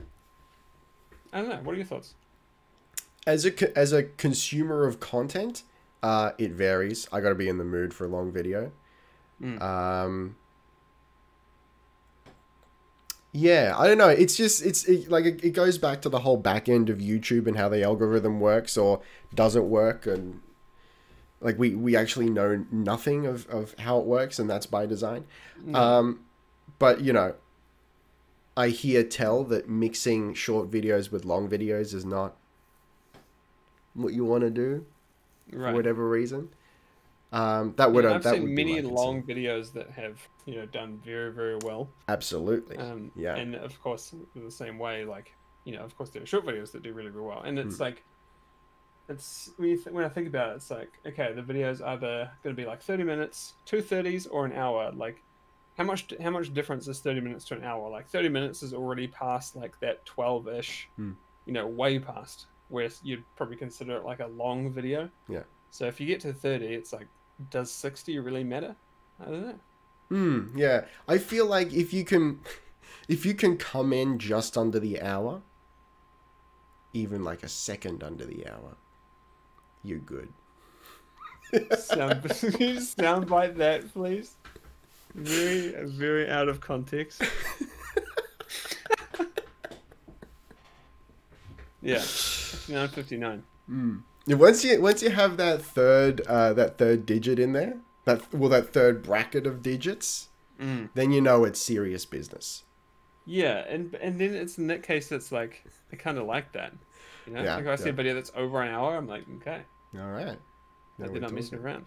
I don't know. What are your thoughts? As a consumer of content, it varies. I got to be in the mood for a long video. Yeah, I don't know. It's just it goes back to the whole back end of YouTube and how the algorithm works or doesn't work, and like we actually know nothing of how it works, and that's by design. But you know, I hear tell that mixing short videos with long videos is not what you want to do, right, for whatever reason. I've seen many long videos that have, you know, done very, very well. Absolutely. Yeah. And of course, in the same way, like, you know, of course there are short videos that do really, really well. And it's like, it's when I think about it, it's like, okay, the videos are either going to be like 30 minutes, 2:30s, or an hour. Like, how much difference is 30 minutes to an hour? Like, 30 minutes is already past like that 12-ish, you know, way past where you'd probably consider it like a long video. Yeah. So if you get to 30, it's like, does 60 really matter? I don't know. Yeah. I feel like if you can come in just under the hour, even like a second under the hour, you're good. Sound like that, please. Very, very out of context. Yeah, 59.59. Once you have that third digit in there, that third bracket of digits, then you know it's serious business. Yeah, and then it's in that case it's like, I kind of like that. You know, like if I see a video that's over an hour, I'm like, okay, all right, they're not messing around.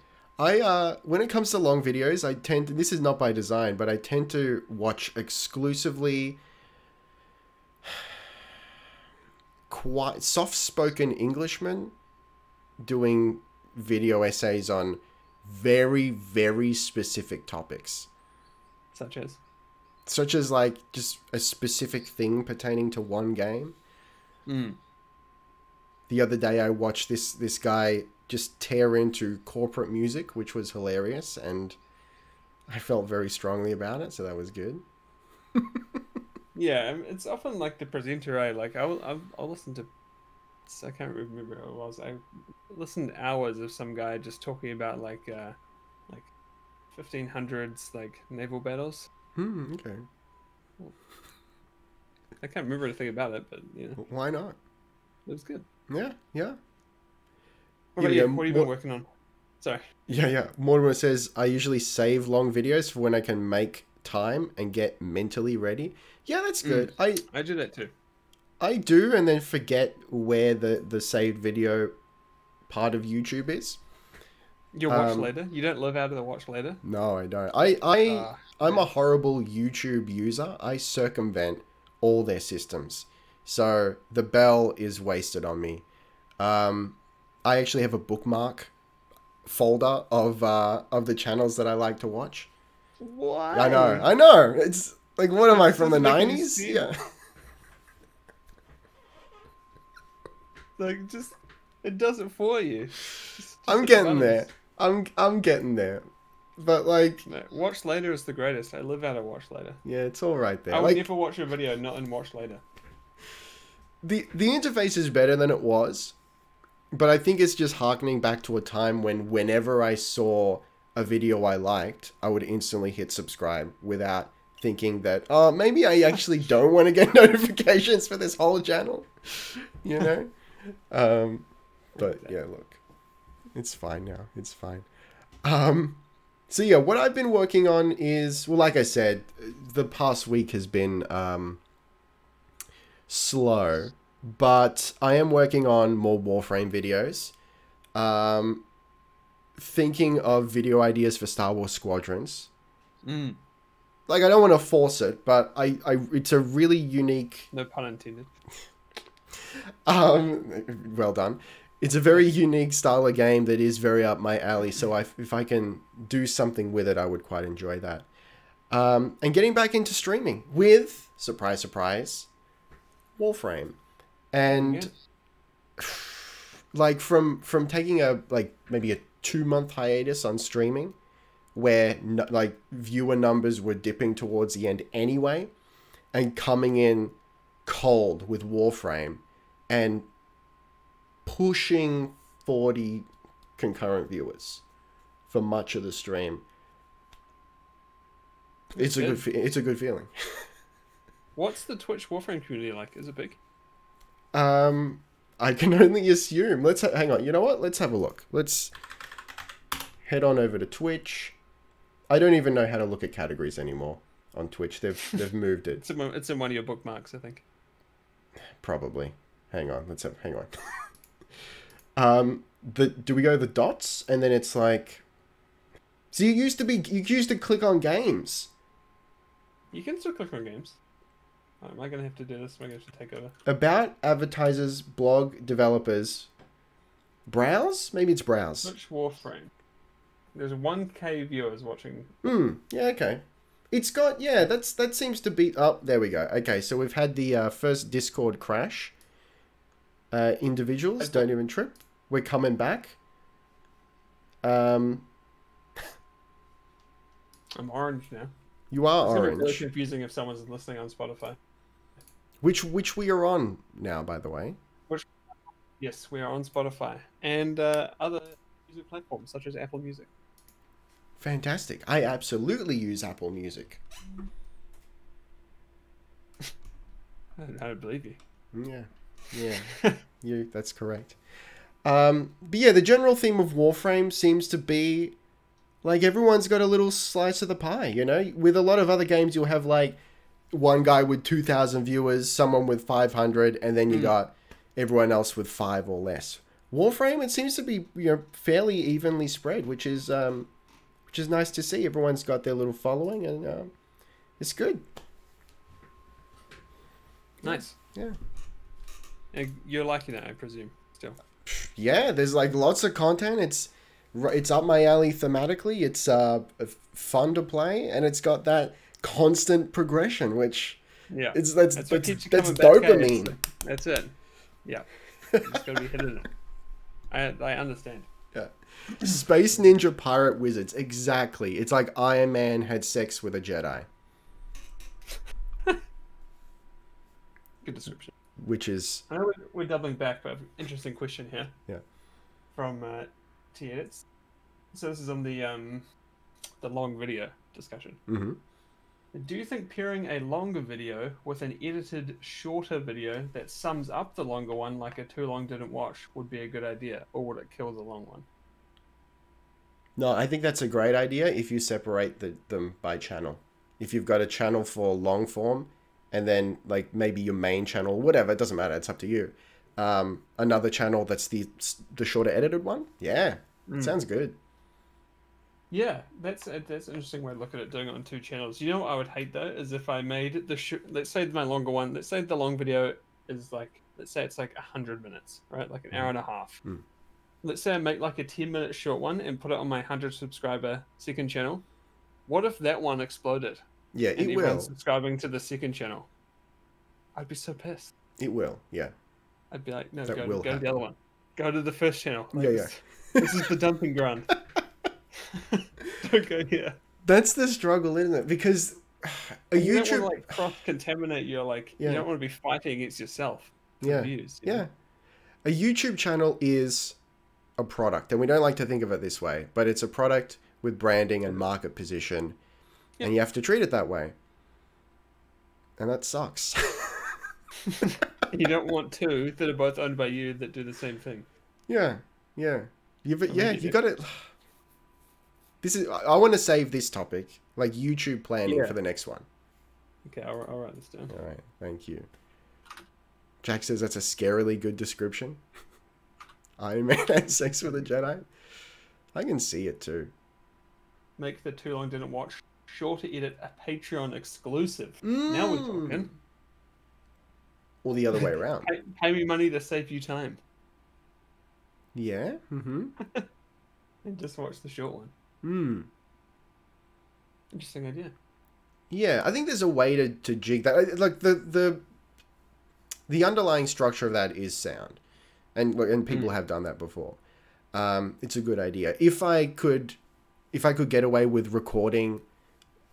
When it comes to long videos, I tend to, this is not by design, but I tend to watch exclusively quite soft-spoken Englishmen doing video essays on very, very specific topics. Such as like just a specific thing pertaining to one game. The other day I watched this guy just tear into corporate music, which was hilarious, and I felt very strongly about it, so that was good. Yeah, it's often like the presenter, like I'll listen to, I can't remember who it was. I listened to hours of some guy just talking about like 1500s like naval battles. Okay. I can't remember anything about it, but Why not? it was good. Yeah, yeah. What about you? What have you been working on? Sorry. Yeah. Mortimer says, I usually save long videos for when I can make time and get mentally ready. Yeah, that's good. I do that too. I do, and then forget where the saved video part of YouTube is. Your watch later? You don't live out of the watch later? No, I don't. I'm a horrible YouTube user. I circumvent all their systems. So the bell is wasted on me. I actually have a bookmark folder of the channels that I like to watch. What? I know. It's like, what am I, from the 90s? Yeah. Like, just, it does it for you. Just I'm getting there. I'm getting there. But like, no, watch later is the greatest. I live out of watch later. Yeah, it's all right there. I would never watch a video not in watch later. The interface is better than it was, but I think it's just harkening back to a time when whenever I saw a video I liked, I would instantly hit subscribe without thinking that, oh, maybe I actually don't want to get notifications for this whole channel, you know? But yeah, look, it's fine now. It's fine. So yeah, what I've been working on is, well, like I said, the past week has been slow, but I am working on more Warframe videos. Thinking of video ideas for Star Wars Squadrons. Like, I don't want to force it, but it's a really unique... No pun intended. Well done. It's a very unique style of game that is very up my alley, so if I can do something with it, I would quite enjoy that. And getting back into streaming with, surprise, surprise, Warframe. And like from taking maybe a 2-month hiatus on streaming, where like viewer numbers were dipping towards the end anyway, and coming in cold with Warframe and pushing 40 concurrent viewers for much of the stream. It's a good feeling. What's the Twitch Warframe community like? Is it big? I can only assume. Hang on. You know what? Let's have a look. Let's head on over to Twitch. I don't even know how to look at categories anymore on Twitch. They've moved it. It's in one of your bookmarks, I think. Probably. Hang on. Hang on. Do we go the dots and then it's like? So you used to click on games. You can still click on games. Oh, am I gonna have to do this? Am I gonna have to take over? About advertisers, blog developers. Browse? Maybe it's browse. Twitch Warframe. There's 1K viewers watching. Yeah, okay. It's got, yeah, that seems to be, oh, there we go. Okay, so we've had the first Discord crash. Individuals, don't even trip. We're coming back. I'm orange now. You are orange. It's really confusing if someone's listening on Spotify. Which we are on now, by the way. Yes, we are on Spotify and other music platforms such as Apple Music. Fantastic. I absolutely use Apple Music. I don't believe you. Yeah. That's correct. But yeah, the general theme of Warframe seems to be like everyone's got a little slice of the pie, you know? With a lot of other games, you'll have like one guy with 2,000 viewers, someone with 500, and then you got everyone else with 5 or less. Warframe, it seems to be, fairly evenly spread, which is nice to see. Everyone's got their little following, and it's good. Nice. Yeah. And you're liking it, I presume, still. Yeah, there's like lots of content. It's up my alley thematically. It's fun to play, and it's got that constant progression, which that's dopamine. That's it. Yeah, it's gotta be hitting it. I understand. Yeah, Space Ninja Pirate Wizards, exactly. It's like Iron Man had sex with a Jedi. Good description. Which is... I know we're doubling back, but interesting question here. Yeah. From T-Edits. So this is on the the long video discussion. Mm-hmm. Do you think pairing a longer video with an edited shorter video that sums up the longer one, like a too long didn't watch, would be a good idea, or would it kill the long one? No, I think that's a great idea if you separate them by channel. If you've got a channel for long form, and then like maybe your main channel, whatever, it doesn't matter, it's up to you. Another channel that's the shorter edited one. Yeah, sounds good. Yeah, that's an interesting way to look at it, doing it on two channels. You know what I would hate though, is if I made let's say my longer one, let's say the long video is like, let's say it's like 100 minutes, right? Like an hour and a half. Let's say I make like a 10-minute short one and put it on my 100 subscriber second channel. What if that one exploded? Yeah, and it will. Everyone's subscribing to the second channel. I'd be so pissed. It will, yeah. I'd be like, no, That go will to the other one. Go to the first channel. Like, yeah. This is the dumping ground. Don't go here. That's the struggle, isn't it? Because you don't want to like cross-contaminate your you don't want to be fighting against yourself for views. You know? A YouTube channel is a product, and we don't like to think of it this way, but it's a product with branding and market position, and you have to treat it that way. And that sucks. You don't want two that are both owned by you that do the same thing. Yeah. You got it. I want to save this topic, like YouTube planning, for the next one. Okay, I'll write this down. All right, thank you. Jack says that's a scarily good description. Iron Man had sex with a Jedi. I can see it too. Make the too long didn't watch shorter edit a Patreon exclusive. Now we're talking. Or the other way around. Pay me money to save you time. Yeah. Mm-hmm. And just watch the short one. Interesting idea. Yeah, I think there's a way to jig that. Like the underlying structure of that is sound, and people have done that before. It's a good idea. If I could get away with recording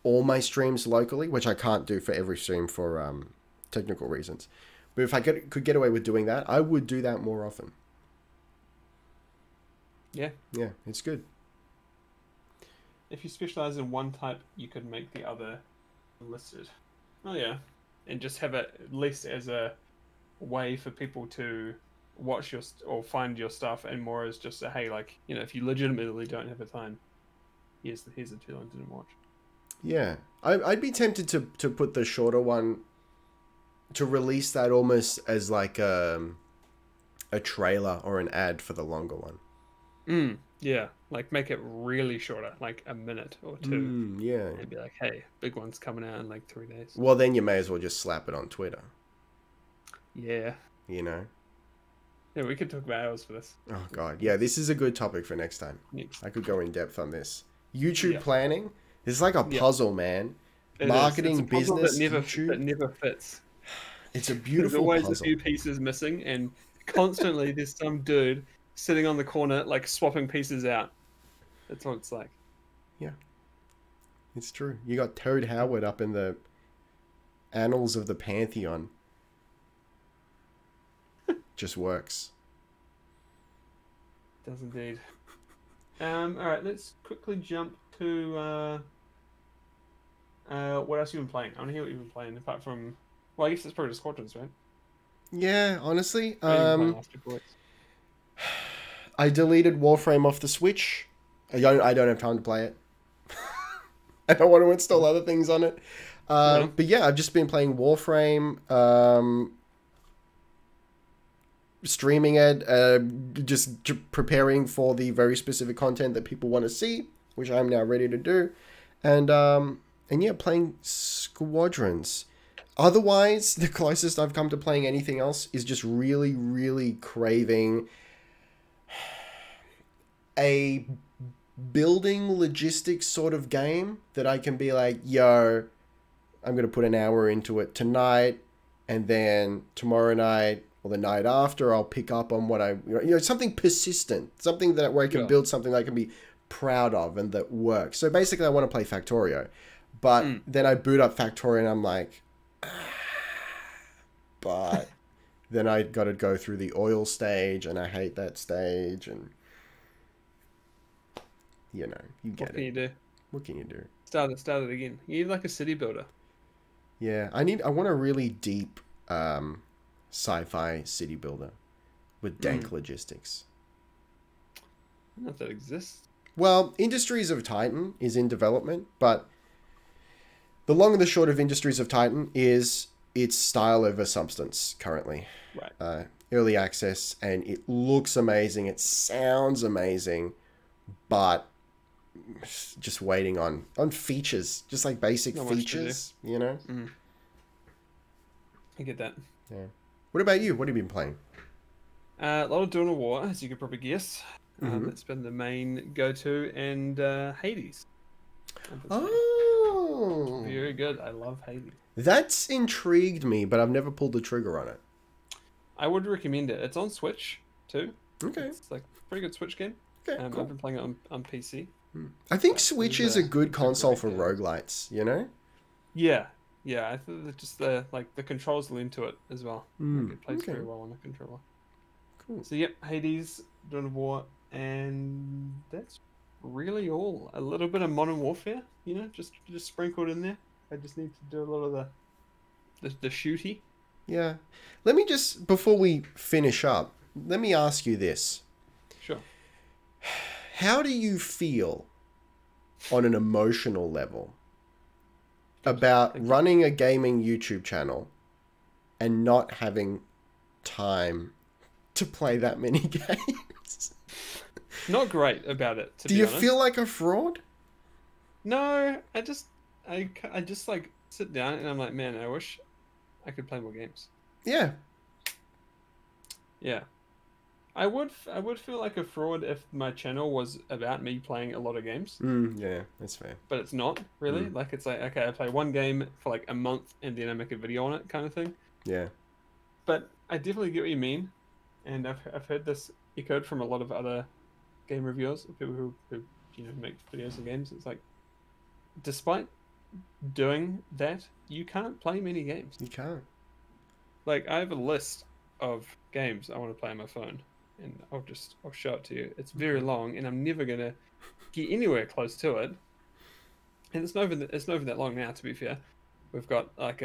all my streams locally, which I can't do for every stream for technical reasons, but if I could get away with doing that, I would do that more often. Yeah, it's good. If you specialize in one type, you could make the other listed. Oh yeah, and just have it at least as a way for people to watch your or find your stuff, and more as just a hey, like, you know, if you legitimately don't have a time, here's the too long didn't watch. Yeah, I'd be tempted to put the shorter one, to release that almost as like a trailer or an ad for the longer one. Yeah, like make it really shorter, like a minute or two. Yeah. And be like, hey, big one's coming out in like 3 days. Well, then you may as well just slap it on Twitter. Yeah. You know? Yeah, we could talk about hours for this. Oh, God. Yeah, this is a good topic for next time. I could go in depth on this. YouTube planning is like a puzzle, man. Marketing, business, YouTube. That never fits. It's a beautiful There's always puzzle. a few pieces missing, and constantly there's some dude sitting on the corner, like, swapping pieces out. That's what it's like. Yeah. It's true. You got Toad Howard up in the annals of the Pantheon. Just works. Does indeed. Alright, let's quickly jump to what else you've been playing. I want to hear what you've been playing, apart from, well, I guess it's probably the Squadrons, right? Yeah, honestly. I I deleted Warframe off the Switch. I don't have time to play it. I don't want to install other things on it. But yeah, I've just been playing Warframe, streaming it, just preparing for the very specific content that people want to see, which I'm now ready to do. And yeah, playing Squadrons. Otherwise, the closest I've come to playing anything else is just really, really craving a building logistics sort of game that I can be like, yo, I'm going to put an hour into it tonight, and then tomorrow night or the night after, I'll pick up on what something persistent, something that where I can build something that I can be proud of and that works. So basically I want to play Factorio, but then I boot up Factorio and I'm like, but then I got to go through the oil stage and I hate that stage, and you know, you get it. What can you do? What can you do? Start it again. You need like a city builder. Yeah, I want a really deep sci-fi city builder with dank logistics. I don't know if that exists. Well, Industries of Titan is in development, but the long and the short of Industries of Titan is its style over substance currently. Right. Early access, and it looks amazing. It sounds amazing, but just waiting on features, just like basic features, you know? Mm. I get that. Yeah. What about you? What have you been playing? A lot of Dawn of War, as you could probably guess. It's been the main go-to, and Hades. Oh, very good. I love Hades. That's intrigued me, but I've never pulled the trigger on it. I would recommend it. It's on Switch too. Okay. It's like a pretty good Switch game. Okay, cool. I've been playing it on PC. I think Switch is a good console for roguelites, you know? Yeah. Yeah, I think that just the controls lend to it as well. It plays very well on a controller. Cool. So yep, Hades, Dawn of War, and that's really all. A little bit of Modern Warfare, you know, just sprinkled in there. I just need to do a lot of the shooty. Yeah. Let me just, before we finish up, let me ask you this. Sure. How do you feel on an emotional level about running a gaming YouTube channel and not having time to play that many games? Not great about it, to do be you honest. feel like a fraud? No, I just like sit down and I'm like, man, I wish I could play more games. Yeah. Yeah. I would feel like a fraud if my channel was about me playing a lot of games. Yeah, that's fair. But it's not really. Like, it's like, okay, I play one game for like a month and then I make a video on it, kind of thing. Yeah. But I definitely get what you mean, and I've heard this echoed from a lot of other game reviewers, people who you know, make videos of games. It's like, despite doing that, you can't play many games. You can't. Like, I have a list of games I want to play on my phone, and I'll show it to you. It's very long, and I'm never gonna get anywhere close to it. And it's not even that long now, to be fair. We've got like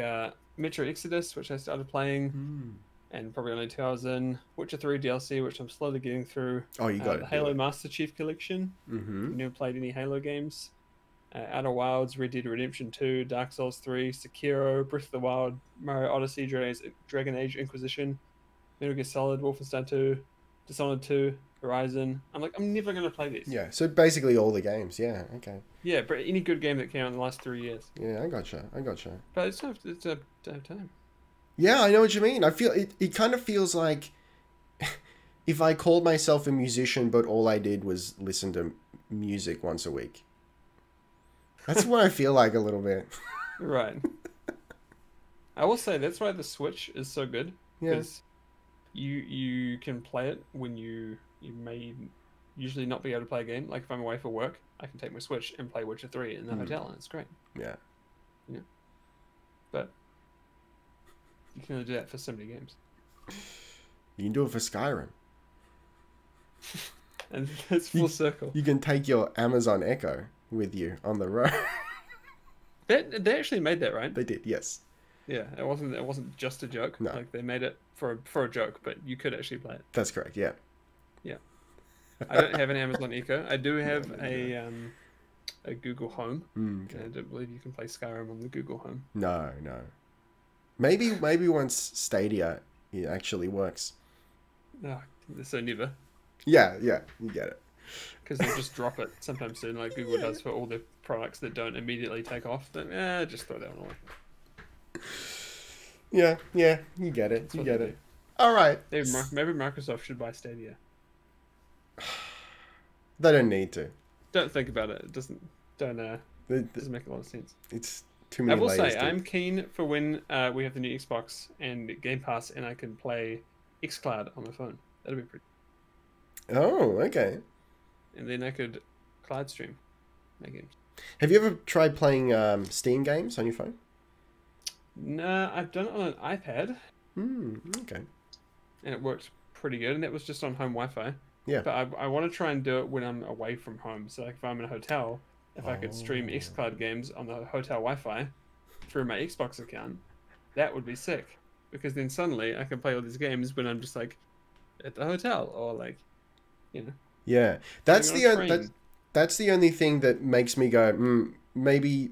Metro Exodus, which I started playing, and probably only 2 hours in. Witcher 3 DLC, which I'm slowly getting through. Oh, you got the Halo Master Chief Collection. Mm-hmm. I've never played any Halo games. Outer Wilds, Red Dead Redemption 2, Dark Souls 3, Sekiro, Breath of the Wild, Mario Odyssey, Dragon Age Inquisition, Metal Gear Solid, Wolfenstein 2, Dishonored 2, Horizon. I'm like, I'm never going to play these. Yeah, so basically all the games. Yeah, okay. Yeah, but any good game that came out in the last 3 years. Yeah, I gotcha. But it's not to have time. Yeah, I know what you mean. I feel it kind of feels like if I called myself a musician, but all I did was listen to music once a week. That's what I feel like a little bit. Right. I will say that's why the Switch is so good. Because you can play it when you may usually not be able to play a game. Like if I'm away for work, I can take my Switch and play Witcher 3 in the hotel, and it's great. Yeah. Yeah. But you can only do that for so many games. You can do it for Skyrim. And it's full circle. You can take your Amazon Echo with you on the road. They actually made that, right? They did, yes. Yeah, it wasn't just a joke. No. Like they made it for a joke, but you could actually play it. That's correct, yeah. Yeah. I don't have an Amazon Echo. I do have a Google Home. Okay. I don't believe you can play Skyrim on the Google Home. No. Maybe once Stadia it actually works. No, so never. Yeah, you get it. Because they'll just drop it sometime soon, like Google does for all the products that don't immediately take off. Then, just throw that one away. Yeah, you get it. You get it. Do. All right. Maybe Microsoft should buy Stadia. They don't need to. Don't think about it. It doesn't make a lot of sense. It's too many I will layers. say, I'm keen for when we have the new Xbox and Game Pass, and I can play xCloud on my phone. That'd be pretty. Oh, okay. And then I could cloud stream my games. Have you ever tried playing Steam games on your phone? No, I've done it on an iPad. Okay. And it worked pretty good, and that was just on home Wi-Fi. Yeah. But I want to try and do it when I'm away from home. So like if I'm in a hotel if I could stream xCloud games on the hotel Wi-Fi through my Xbox account, that would be sick. Because then suddenly I can play all these games when I'm just like at the hotel or like, you know. Yeah, that's the only thing that makes me go, maybe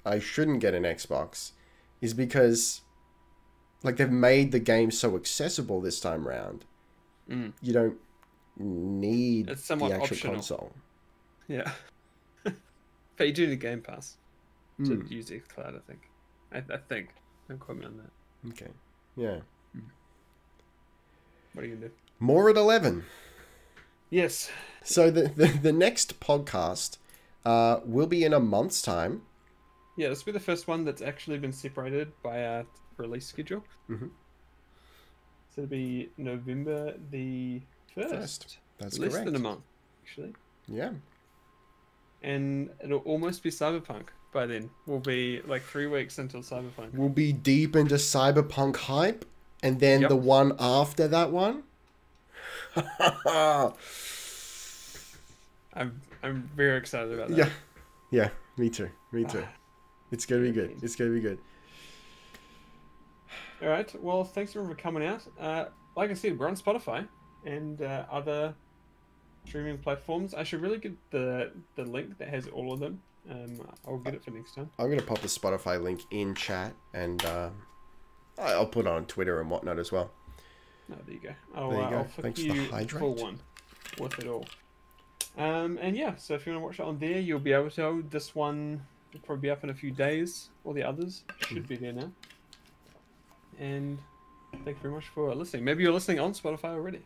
I shouldn't get an Xbox, is because like they've made the game so accessible this time round. You don't need it's somewhat the actual optional. console. Yeah. But you do need Game Pass to use xCloud, I think. I think. Don't quote me on that. Okay. Yeah. What are you going to do? More at 11. Yes. So the next podcast will be in a month's time. Yeah, this will be the first one that's actually been separated by a release schedule. Mm-hmm. So it'll be November the 1st. That's less correct. Than a month, actually. Yeah. And it'll almost be Cyberpunk by then. We'll be like 3 weeks until Cyberpunk. We'll be deep into Cyberpunk hype, and then the one after that one. I'm very excited about that. Yeah, me too. It's gonna be good. It's gonna be good. All right. Well, thanks everyone for coming out. Like I said, we're on Spotify and other streaming platforms. I should really get the link that has all of them. I'll get it for next time. I'm gonna pop the Spotify link in chat, and I'll put it on Twitter and whatnot as well. Oh, there you go. There you go. I'll Thanks flick for the you hydrate. full one with it all. And yeah, so if you want to watch it on there, you'll be able to. This one will probably be up in a few days. All the others should be there now. And thank you very much for listening. Maybe you're listening on Spotify already.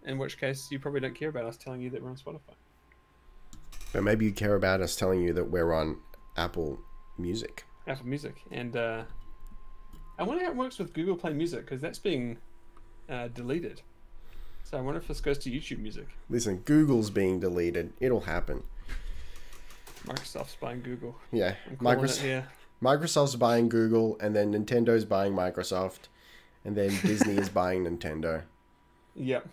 In which case, you probably don't care about us telling you that we're on Spotify. But maybe you care about us telling you that we're on Apple Music. Apple Music. And I wonder how it works with Google Play Music, because that's being deleted. So I wonder if this goes to YouTube Music. Listen, Google's being deleted. It'll happen. Microsoft's buying Google. Yeah. Microsoft. Microsoft's buying Google, and then Nintendo's buying Microsoft, and then Disney is buying Nintendo. Yep.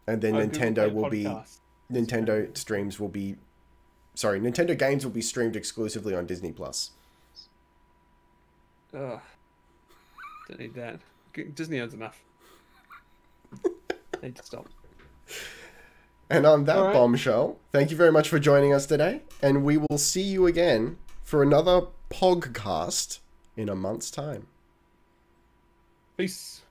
And then Nintendo will be... Nintendo games will be streamed exclusively on Disney+. Ugh. Don't need that. Disney owns enough. Need to stop. And on that bombshell, thank you very much for joining us today, and we will see you again for another POGCAST in a month's time. Peace.